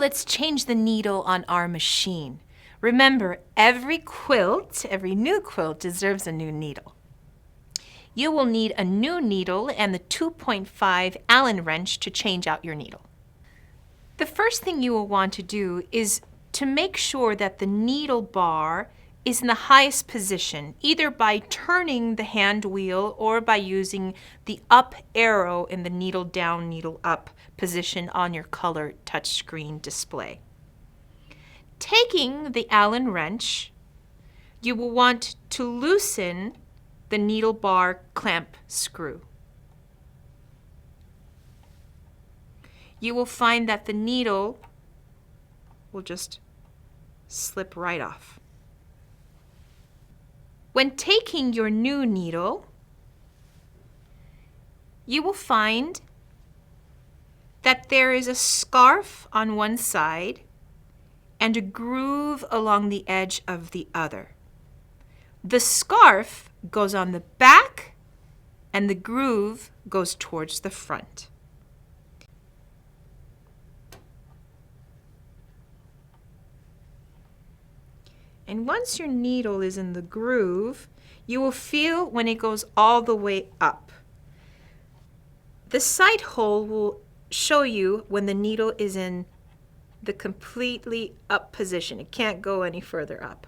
let's change the needle on our machine. Remember, every new quilt deserves a new needle. You will need a new needle and the 2.5 Allen wrench to change out your needle. The first thing you will want to do is to make sure that the needle bar is in the highest position, either by turning the hand wheel or by using the up arrow in the needle down, needle up position on your color touchscreen display. Taking the Allen wrench, you will want to loosen the needle bar clamp screw. You will find that the needle will just slip right off. When taking your new needle, you will find that there is a scarf on one side and a groove along the edge of the other. The scarf goes on the back and the groove goes towards the front. And once your needle is in the groove, you will feel when it goes all the way up. The sight hole will show you when the needle is in the completely up position. It can't go any further up.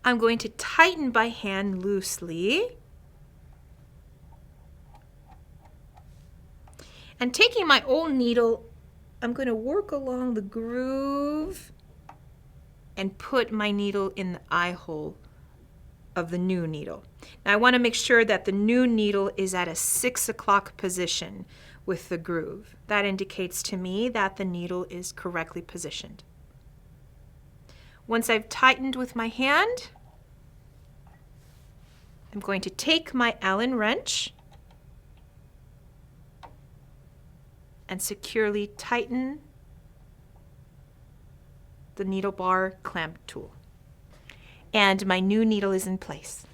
I'm going to tighten by hand loosely. And taking my old needle, I'm going to work along the groove and put my needle in the eye hole of the new needle. Now I want to make sure that the new needle is at a 6 o'clock position with the groove. That indicates to me that the needle is correctly positioned. Once I've tightened with my hand, I'm going to take my Allen wrench and securely tighten the needle bar clamp tool. And my new needle is in place.